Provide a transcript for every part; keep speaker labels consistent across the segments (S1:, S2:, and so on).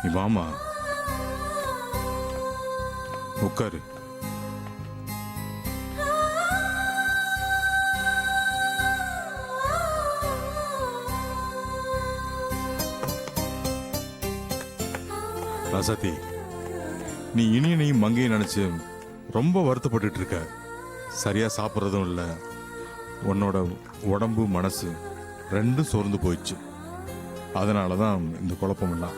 S1: நீ வாமா, உட்காரு. ராசாத்தி, நீ இனியனையும் மங்கையும் நினைச்சு ரொம்ப வருத்தப்பட்டு இருக்க. சரியா சாப்பிட்றதும் இல்லை, உன்னோட உடம்பு மனசு ரெண்டும் சோர்ந்து போயிடுச்சு. அதனால தான் இந்த குழப்பம் எல்லாம்.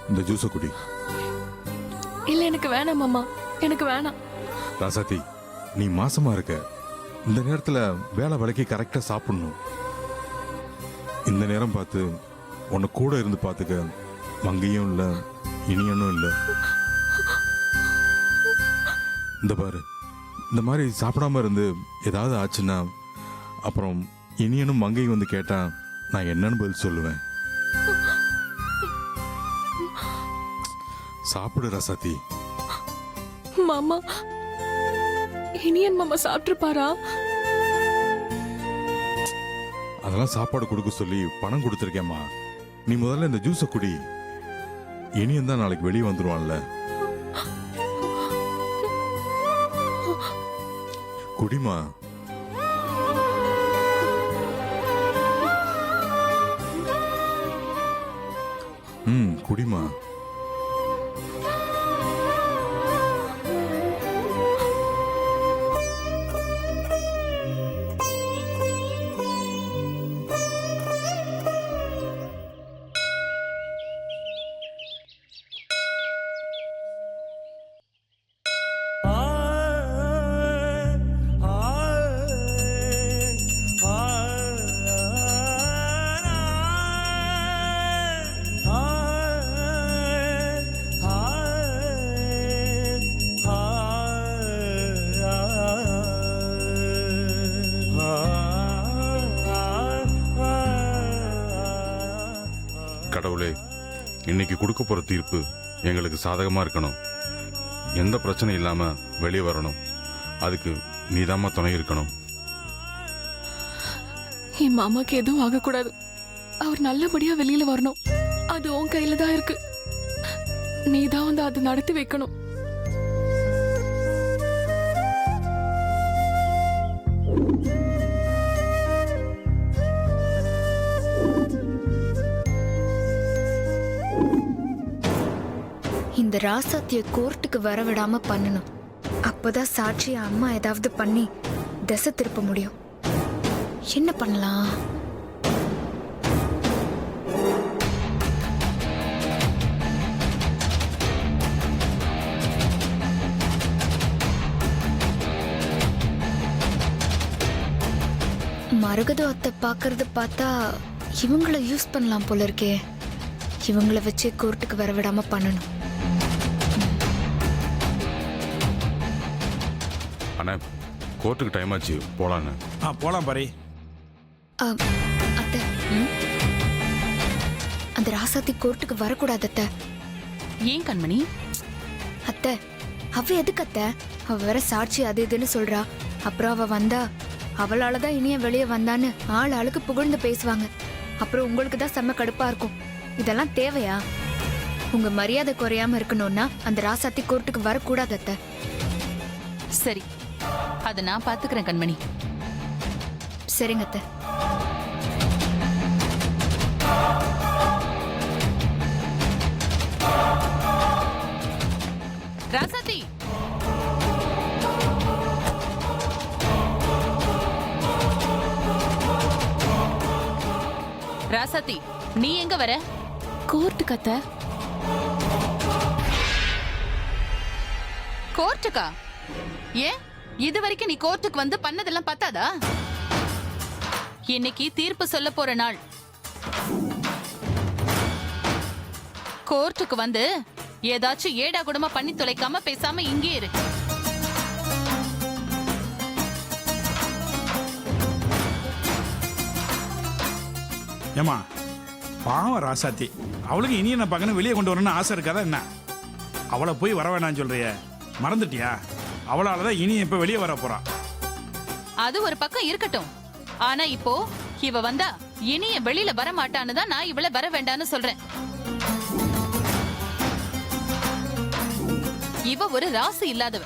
S1: இந்த ஜூஸை குடி.
S2: இல்ல எனக்கு வேணாம் மாமா, எனக்கு வேணாம்.
S1: ராசாத்தி, நீ மாசமா இருக்க. இந்த நேரத்துல வேலை வேலைக்கு கரெக்டா சாப்பிடணும். இந்த நேரம் பார்த்து உன்னை கூட இருந்து பார்த்துக்க மங்கையும் இல்லை, இனியனும் இல்லை. இந்த பாரு, இந்த மாதிரி சாப்பிடாம இருந்து ஏதாவது ஆச்சுன்னா அப்புறம் இனியனும் மங்கையும் வந்து கேட்டா நான் என்னன்னு பதில் சொல்லுவேன். சாப்பிடு ராசாத்தி.
S2: மாமா, இனியன் மாமா சாப்பிட்டுருப்பாரா?
S1: அதெல்லாம் சாப்பாடு கொடுக்க சொல்லி பணம் கொடுத்துருக்கேம்மா. நீ முதல்ல இந்த ஜூஸை குடி. இனியன் தான் நாளைக்கு வெளியே வந்துருவான்ல. குடிமா. குடிமா. கடவுளே, இன்னைக்கு கொடுக்க போற தீர்ப்பு எங்களுக்கு சாதகமா இருக்கணும். எந்த பிரச்சனை இல்லாம வெளியே வரணும். அதுக்கு நீதாம்மா துணை இருக்கணும்.
S2: என் மாமாக்கு எதுவும் ஆகக்கூடாது. அவர் நல்லபடியா வெளியில வரணும். அது உன் கையில தான் இருக்கு. நீதான் வந்து அதை நடத்தி வைக்கணும்.
S3: இந்த ராசாத்திய கோர்ட்டுக்கு வரவிடாம பண்ணணும். அப்பதான் சாட்சி அம்மா ஏதாவது பண்ணி திசை திருப்ப முடியும். என்ன பண்ணலாம்? மரகத அத்தை பாக்குறது பார்த்தா இவங்கள யூஸ் பண்ணலாம் போல இருக்கே. இவங்கள வச்சு கோர்ட்டுக்கு வரவிடாம பண்ணணும்.
S1: அண்ணா, கோர்ட்டுக்கு டைம் ஆச்சு, போலான்னு.
S4: போலாம் பாரி.
S3: அத்தை, அந்த ராசாத்தி கோர்ட்டுக்கு வரக்கூடாது அத்தை.
S5: ஏன் கண்மணி?
S3: அத்தை, அவ எதுக்கு அத்தை? அவ வேற சாட்சி அது இதுன்னு சொல்றா. அப்புறம் அவ வந்தா அவளாலதான் இனிய வெளியே வந்தான்னு ஆள் ஆளுக்கு புகழ்ந்து பேசுவாங்க. அப்புறம் உங்களுக்கு தான் செம்ம கடுப்பா இருக்கும். இதெல்லாம் தேவையா? உங்க மரியாதை குறையாம இருக்கணும்னா அந்த ராசாத்தி கோர்ட்டுக்கு வரக்கூடாது அத்தை.
S5: சரி, அதை நான் பாத்துக்கிறேன் கண்மணி.
S3: சரிங்க அத்தை.
S5: ராசாத்தி, ராசாத்தி, நீ எங்க வர?
S2: கோர்ட்டுக்கு அத்தை.
S5: கோர்ட்டுக்கா? ஏன் இது வரைக்கும் நீ கோர்ட்டுக்கு வந்து பண்ணதெல்லாம் பத்தாதா? இன்னைக்கு தீர்ப்பு சொல்ல போற நாள். கோர்ட்டுக்கு வந்து ஏதாச்சும் ஏடா கூடமா பண்ணி தொலைக்காம பேசாம இங்கே இரு.
S4: ஏமா, பாவம் ராசாத்தி. அவளுக்கு இனி என்ன பார்க்கணும், வெளியே கொண்டு வரணும்னு ஆசை இருக்காதா என்ன? அவளை போய் வர வேணான்னு சொல்றிய, மறந்துட்டியா? அவளாலதான் இனி இப்ப வெளியே வர போறா.
S5: அது ஒரு பக்கம் இருக்கட்டும். ஆனா இப்போ இவ வந்தா இனிய வெளியில வர மாட்டான்னு தான் நான் இவள வர வேண்டான்னு சொல்றேன். இவ ஒரு ராசி இல்லாதவ.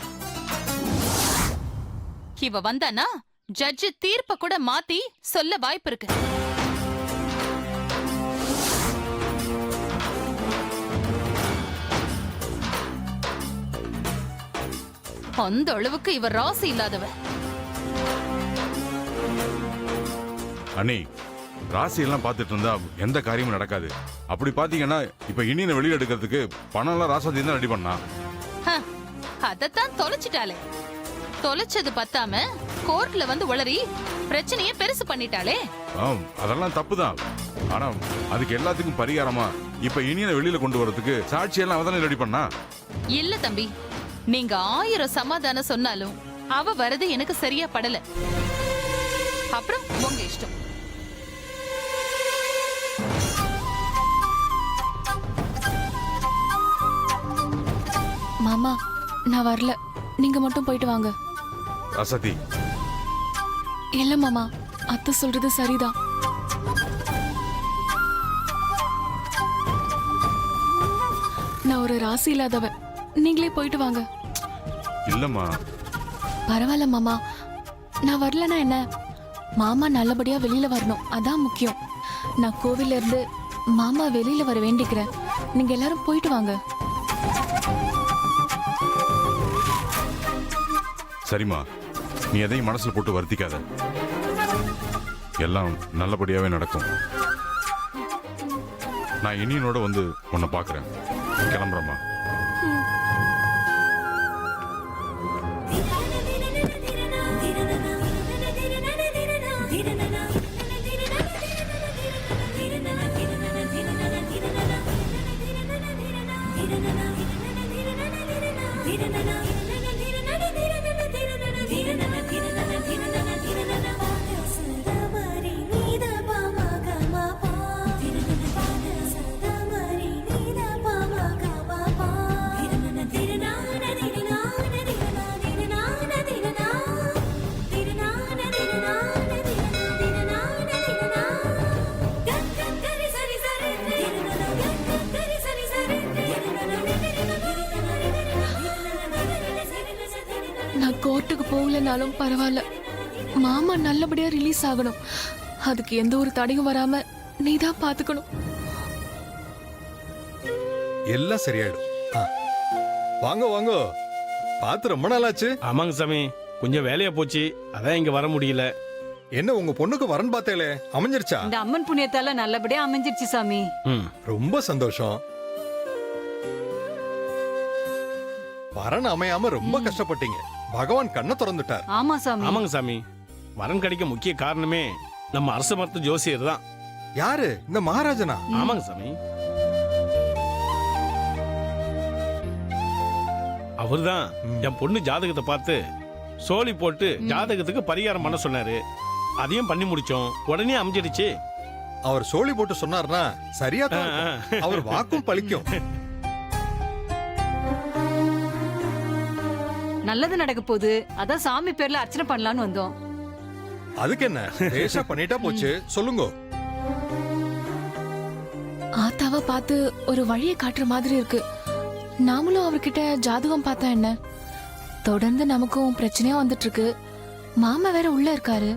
S5: இவ வந்தானா ஜட்ஜ் தீர்ப்ப கூட மாத்தி சொல்ல வாய்ப்பு இருக்கு. அந்த அளவுக்கு இவ ராசி இல்லாதவ.
S1: அண்ணி, ராசி எல்லாம் பார்த்துட்டு இருந்தா எந்த காரியமும் நடக்காது. அப்படி பாத்தீங்கன்னா இப்ப இனியனை வெளியில எடுக்கிறதுக்கு பணம் எல்லாம் ராசாதி தான் ரெடி பண்ணா.
S5: அதத்தான் தொலைச்சிட்டாளே. தொலைச்சது பத்தாம கோர்ட்ல வந்து உளறி பிரச்சனைய பெருசு பண்ணிட்டாளே.
S1: அதெல்லாம் தப்புதான். ஆனா அதுக்கு எல்லாத்துக்கும் பரிகாரமா இப்ப இனியனை வெளியில கொண்டு வரதுக்கு சாட்சி எல்லாம் அவதானே ரெடி பண்ணா.
S5: இல்ல தம்பி, நீங்க 1000 சமாதானம் சொன்னாலும் அவ வரது எனக்கு சரியா படல. அப்புறம் உங்க இஷ்டம்.
S2: மாமா நான் வரல, நீங்க மட்டும் போயிட்டு வாங்க.
S1: ராசாதி,
S2: இல்ல மாமா, அத்தை சொல்றது சரிதான். நான் ஒரு ராசி இல்லாதவ, நீங்களே போயிட்டு வாங்க.
S1: இல்லம்மா.
S2: பரவாயில்ல மாமா, நான் வரலனா என்ன, மாமா நல்லபடியா வெளியில வரணும், அதான் முக்கியம். நான் கோவில்ல இருந்து மாமா வெளியில வர வேண்டிக்கிறேன். நீங்க எல்லாரும் போயிட்டு வாங்க.
S1: சரிம்மா, நீ எதையும் மனசுல போட்டு வருத்திக்காத. எல்லாம் நல்லபடியாவே நடக்கும். நான் இனியனோட வந்து உன்னை பாக்குறேன். கிளம்புறேம்மா.
S2: நான் கோர்ட்டுக்கு போகலனாலும் பரவாயில்ல, மாமா நல்லபடியா ரிலீஸ் ஆகணும். அதுக்கு எந்த ஒரு தடையும் வராம நீதான் பாத்துக்கணும்.
S6: எல்லாம் சரியாயிடும். வாங்க வாங்க, பார்த்து ரொம்ப நாளாச்சு.
S7: ஆமாங்க சாமி, கொஞ்சம் வேலையா போச்சு, அதான் இங்க வர முடியல.
S6: என்ன உங்க பொண்ணுக்கு வரன் பார்த்தேலே, அமைஞ்சிருச்சா?
S8: இந்த அம்மன் புண்ணியத்தால நல்லபடியா அமைஞ்சிருச்சு சாமி.
S6: ரொம்ப சந்தோஷம். வரன் அமையாம ரொம்ப கஷ்டப்பட்டீங்க, பகவான் கண்ணை திறந்துட்டார்.
S8: ஆமா சாமி.
S7: ஆமாங்க சாமி, வரன் கிடைக்க முக்கிய காரணமே நம்ம அரசு மருத்துவ ஜோசியர் தான்.
S6: யாரு? இந்த மகாராஜனா?
S7: ஆமாங்க சாமி, அவர்தான் என் பொண்ணு ஜாதகத்தை பார்த்து சோழி போட்டு ஜாதகத்துக்கு பரிகாரம் பண்ண சொன்னாரு. அதையும் பண்ணி முடிச்சோம், உடனே அமைஞ்சிடுச்சு.
S6: அவர் சோழி போட்டு சொன்னார்னா சரியா தான் இருக்கும். அவர் வாக்கும் பலிக்கும்.
S8: நல்லது நடக்க போகுது, அதான் சாமி பேர்ல அர்ச்சனை பண்ணலாம்னு வந்தோம்.
S6: அதுக்கு என்ன, லேசா பண்ணிட்டா போச்சு. சொல்லுங்க.
S2: ஆத்தாவை பார்த்து ஒரு வழியை காட்டுற மாதிரி இருக்கு. நாமளும் அவர்கிட்ட ஜாதகம் பார்த்தா என்ன? தொடர்ந்து நமக்கும் பிரச்சனையா வந்துட்டு இருக்கு. மாமா வேற உள்ள இருக்காரு.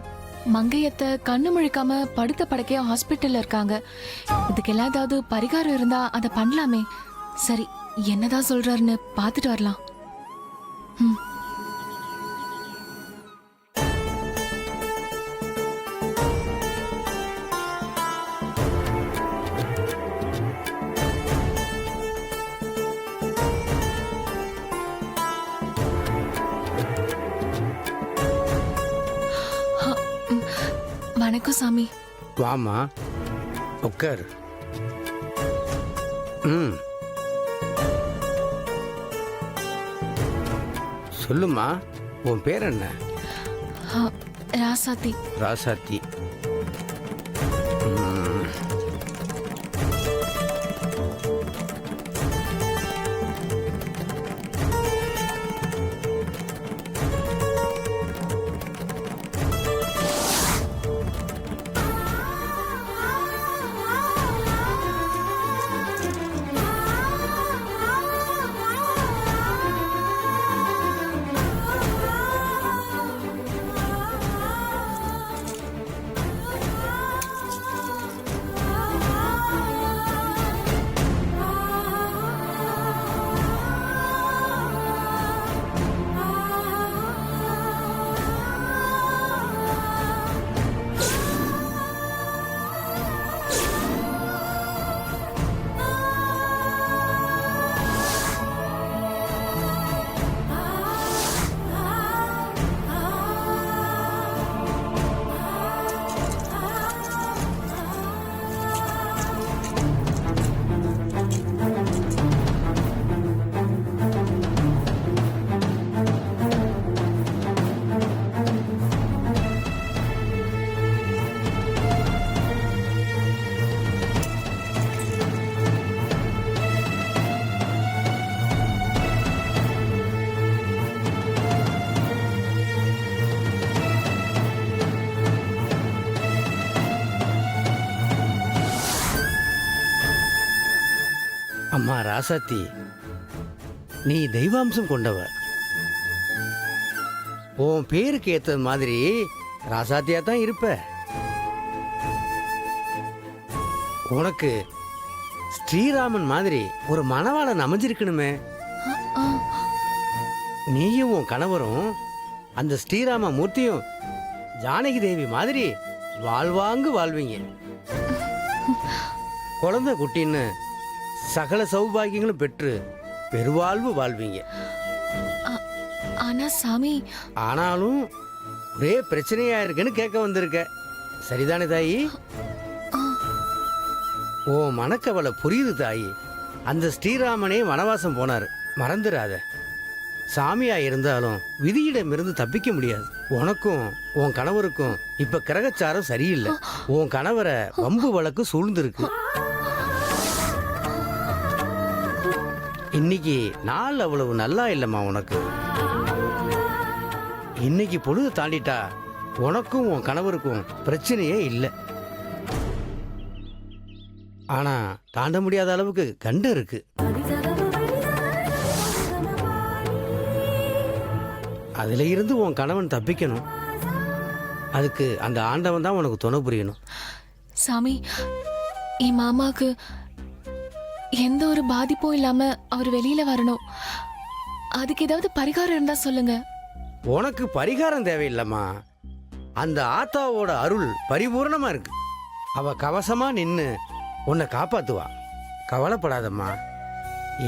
S2: மங்கையத்தை கண்ணு முழிக்காம படுத்த படுக்கையா ஹாஸ்பிட்டல்ல இருக்காங்க. இதுக்கெல்லாம் ஏதாவது பரிகாரம் இருந்தா அதை பண்ணலாமே. சரி, என்னதான் சொல்றாருன்னு பார்த்துட்டு வரலாம். வணக்கம் சாமி.
S9: வாமா, உட்கார். சொல்லுமா, உன் பேர் என்ன?
S2: ராசாத்தி.
S9: ராசாத்தி. அம்மா ராசாத்தி, நீ தெய்வாம்சம் கொண்டவ. உன் பேருக்கு ஏத்தது மாதிரி ராசாத்தியா தான் இருப்ப. உனக்கு ஸ்ரீராமன் மாதிரி ஒரு மணவாளன் அமைஞ்சிருக்கணுமே.
S2: ஆ,
S9: நீயும் உன் கணவரும் அந்த ஸ்ரீராம மூர்த்தியும் ஜானகி தேவி மாதிரி வாழ்வாங்கு வாழ்வீங்க. குழந்தை குட்டின்னு சகல சௌபாகியங்களும் பெற்று பெருவாழ்வு வாழ்வீங்க.
S2: ஆனா சாமி,
S9: ஆனாலும் ஒரே பிரச்சனையா இருக்குன்னு கேட்க வந்திருக்க. சரிதானே தாயி? ஓ மனக்கவலை புரியுது தாயி. அந்த ஸ்ரீராமனே வனவாசம் போனார், மறந்துடாத. சாமியா இருந்தாலும் விதியிடமிருந்து தப்பிக்க முடியாது. உனக்கும் உன் கணவருக்கும் இப்ப கிரகச்சாரம் சரியில்லை. உன் கணவரை வம்பு வழக்கு சூழ்ந்திருக்கு. இன்னைக்கு நாள் அவ்வளவு நல்லா இல்லைம்மா உனக்கு. இன்னைக்கு பொழுது தாண்டிட்டா உனக்கும் உன் கணவருக்கும் பிரச்சனையே இல்லை. ஆனா தாண்ட முடியாத அளவுக்கு கண்டம் இருக்கு. அதுல இருந்து உன் கணவன் தப்பிக்கணும். அதுக்கு அந்த ஆண்டவன் தான் உனக்கு துணை புரியணும்.
S2: சாமி, என் மாமாக்கு எந்த ஒரு பாதிப்பும் இல்லாம அவர் வெளியில வரணும். அதுக்கு ஏதாவது பரிகாரம் இருந்தா சொல்லுங்க.
S9: உனக்கு பரிகாரம் தேவையில்லைம்மா. அந்த ஆத்தாவோட அருள் பரிபூர்ணமா இருக்கு. அவ கவசமா நின்னு உன்னை காப்பாத்துவா. கவலைப்படாதம்மா,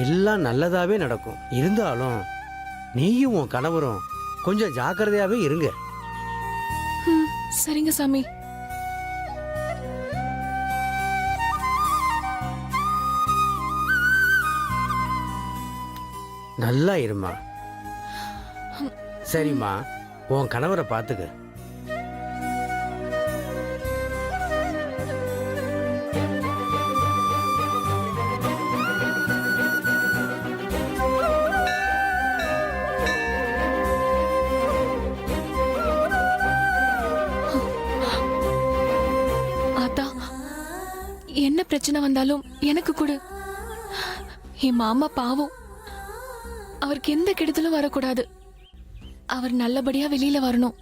S9: எல்லாம் நல்லதாவே நடக்கும். இருந்தாலும் நீயும் உன் கணவரும் கொஞ்சம் ஜாக்கிரதையாவே இருங்க.
S2: சரிங்க சாமி.
S9: நல்லா இருமா. சரிம்மா, உன் கணவரை பார்த்துக்க.
S2: ஆத்தா, என்ன பிரச்சனை வந்தாலும் எனக்கு கொடு. என் மாமா பாவம், அவருக்கு எந்த கெடுதலும் வரக்கூடாது. அவர் நல்லபடியா வெளியில வரணும்.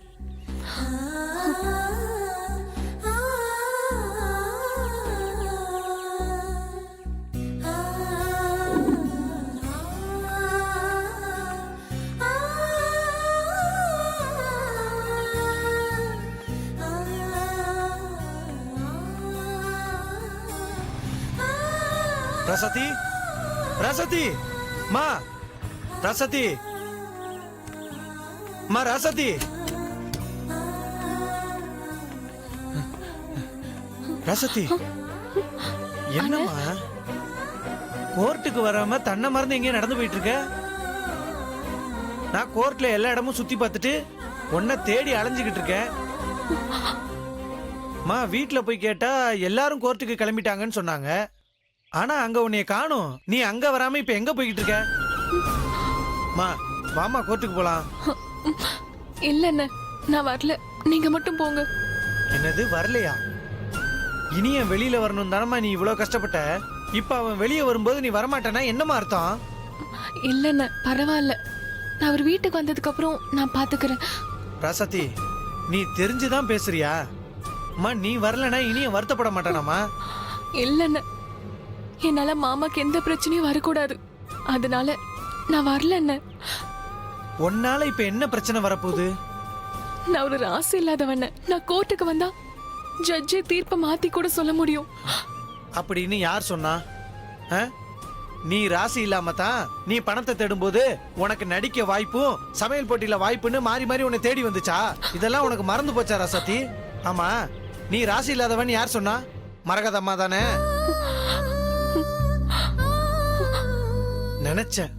S10: ராசாத்தி, ராசாத்தி, மா ராசாத்தி, மா ராசாத்தி. ராசாத்தி, என்னம்மா கோர்ட்டுக்கு வராம தன்னை மறந்து எங்கேயும் நடந்து போயிட்டு இருக்க? நான் கோர்ட்ல எல்லா இடமும் சுத்தி பார்த்துட்டு உன்னை தேடி அலைஞ்சுக்கிட்டு இருக்கேன். மா வீட்டுல போய் கேட்டா எல்லாரும் கோர்ட்டுக்கு கிளம்பிட்டாங்கன்னு சொன்னாங்க. ஆனா அங்க உன்னைய காணோம். நீ அங்க வராம இப்ப எங்க போய்கிட்டு இருக்க? மா வாமா கோர்ட்டுக்கு போலாம்.
S2: இல்ல, நான் வரல. நீங்க மட்டும் போங்க.
S10: என்னது வரலையா? இனியன் வெளியில வரணும் தானம்மா நீ இவ்வளவு கஷ்டப்பட்ட. இப்ப அவன் வெளியே வரும்போது நீ வரமாட்டேன்னா என்னமா அர்த்தம்?
S2: இல்ல, பரவாயில்ல. நான் அவர் வீட்டுக்கு வந்ததுக்கு அப்புறம் நான் பாத்துக்கிறேன்.
S10: ராசாத்தி, நீ தெரிஞ்சுதான் பேசுறியா? அம்மா நீ வரலனா இனியன் வருத்தப்பட மாட்டானாமா?
S2: இல்ல, என்னால மாமாக்கு எந்த பிரச்சனையும் வரக்கூடாது. அதனால நான் வரல.
S10: உன்னால இப்ப என்ன பிரச்சனை வரப்போகுது?
S2: நான் ஒரு ராசி இல்லாதவன. நான் கோர்ட்டுக்கு வந்தா ஜட்ஜே தீர்ப்பை மாத்தி கூட சொல்ல முடியும்.
S10: அப்படின்னு யார் சொன்னா? நீ ராசி இல்லாம தான் நீ பணத்தை தேடும்போது உனக்கு நடிக்க வாய்ப்பும் சமையல் போட்டியில வாய்ப்புன்னு மாறி மாறி உன்னை தேடி வந்துச்சா? இதெல்லாம் உனக்கு மறந்து போச்சா ராசாத்தி? ஆமா, நீ ராசி இல்லாதவன் யார் சொன்னா? மரகதம்மா தானே? நினைச்சேன்.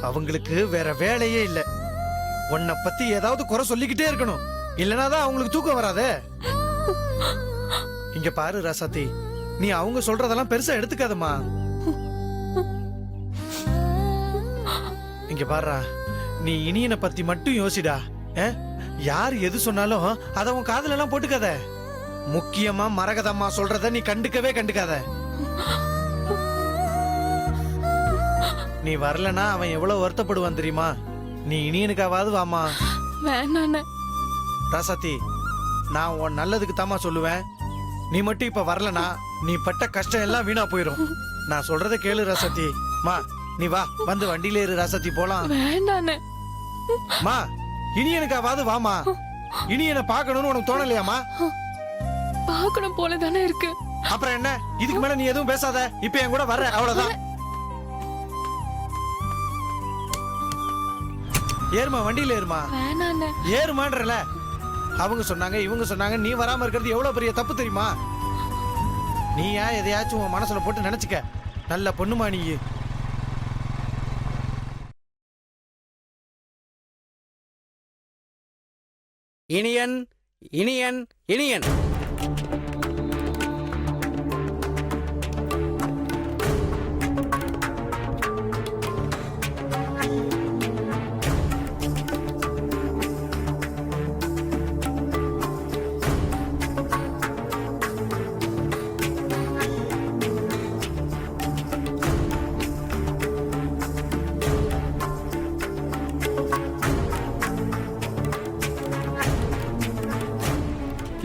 S10: அவங்களுக்கு வேற வேலையே இல்ல. உன்னை பத்தி ஏதாவது குறை சொல்லிக்கிட்டே இருக்கணும். இல்லனாதான் அவங்களுக்கு தூக்கம் வராதே. இங்க பாரு ராசாத்தி, நீ அவங்க சொல்றதெல்லாம் பெருசா எடுத்துக்காதம்மா. இங்க பாருடா, நீ இனியனை பத்தி மட்டும் யோசிடா. யார் எது சொன்னாலும் அத உன் காதுல எல்லாம் போட்டுக்காத. முக்கியமா மரகதம்மா சொல்றத நீ கண்டுக்கவே கண்டுக்காத. நீ வரலனா அவன் எவ்வளவு வருத்தப்படுவான் தெரியுமா? நீ இனியனுக்காவது வாமா.
S2: வேணாண்ணே.
S10: ராசாத்தி, நான் உன் நல்லதுக்கு தாமா சொல்லுவேன். நீ மட்டும் இப்ப வரலனா நீ பட்ட கஷ்டம் எல்லாம் வீணா போயிடும். நான் சொல்றதை கேளு ராசாத்தி. மா நீ வா, வந்து வண்டியில ஏறு ராசாத்தி, போலாம்.
S2: வேண்டாண்ணே.
S10: மா இனியனுக்காவது வாமா. இனியனை பார்க்கணும்னு உனக்கு தோணலையாமா?
S2: பார்க்கணும் போல தானே இருக்கு.
S10: அப்புறம் என்ன, இதுக்கு மேல நீ எதுவும் பேசாத. இப்ப என் கூட வர்ற, அவ்வளவுதான். ஏறுமா, வண்டியில ஏறுமா.
S2: வேணாண்ணே.
S10: ஏறுமான்றல. அவங்க சொன்னாங்க இவங்க சொன்னாங்க, நீ வராம இருக்கிறது எவ்வளவு பெரிய தப்பு தெரியுமா? நீயா எதையாச்சும் உன் மனசுல போட்டு நினைச்சுக்க. நல்ல பொண்ணுமா நீ.
S9: இனியன் இனியன் இனியன்.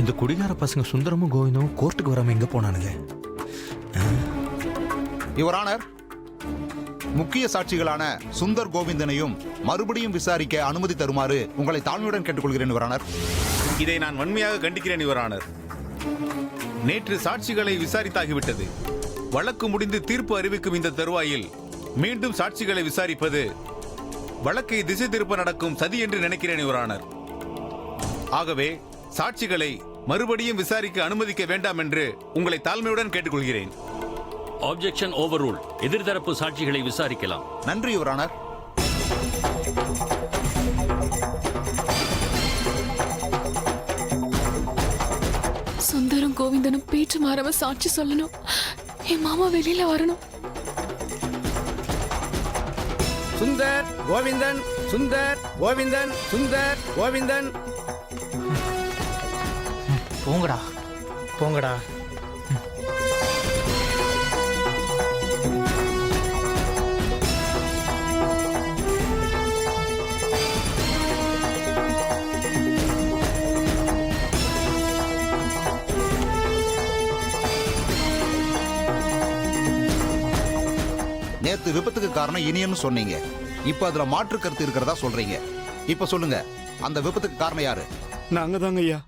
S11: இந்த குடிகார பசங்க சுந்தரமும் கோவிந்தமும் கோர்ட்டுக்கு வராம எங்க போனானுங்க?
S12: யுவர் ஆனர், முக்கிய சாட்சிகளான சுந்தர் கோவிந்தனையும் மறுபடியும் விசாரிக்க அனுமதி தருமாறு உங்களை தாழ்மையுடன் கேட்டுக்கொள்கிறேன் யுவர் ஆனர்.
S13: இதை நான் வன்மையாக கண்டிக்கிறேன் யுவர் ஆனர். நேற்று சாட்சிகளை விசாரித்தாகிவிட்டது. வழக்கு முடிந்து தீர்ப்பு அறிவிக்கும் இந்த தருவாயில் மீண்டும் சாட்சிகளை விசாரிப்பது வழக்கை திசை திருப்ப நடக்கும் சதி என்று நினைக்கிறேன் யுவர் ஆனர். ஆகவே சாட்சிகளை மறுபடியும் விசாரிக்க அனுமதிக்க வேண்டாம் என்று உங்களை தாழ்மையுடன் கேட்டுக்கொள்கிறேன்.
S14: Objection over rule. எதிர்தரப்பு சாட்சிகளை விசாரிக்கலாம்.
S12: நன்றி யுவர் ஆனர்.
S2: சுந்தரும் கோவிந்தனும் பேச்சு மாறாம சாட்சி சொல்லணும். என் மாமா வெளியில வரணும்.
S9: சுந்தர் கோவிந்தன், சுந்தர் கோவிந்தன், சுந்தர் கோவிந்தன்.
S10: போங்கடா போங்கடா.
S12: நேத்து விபத்துக்கு காரணம் இனியன்னு சொன்னீங்க. இப்ப அதுல மாற்று கருத்து இருக்கிறதா சொல்றீங்க. இப்ப சொல்லுங்க, அந்த விபத்துக்கு காரணம் யாரு?
S11: நாங்க தாங்க ஐயா.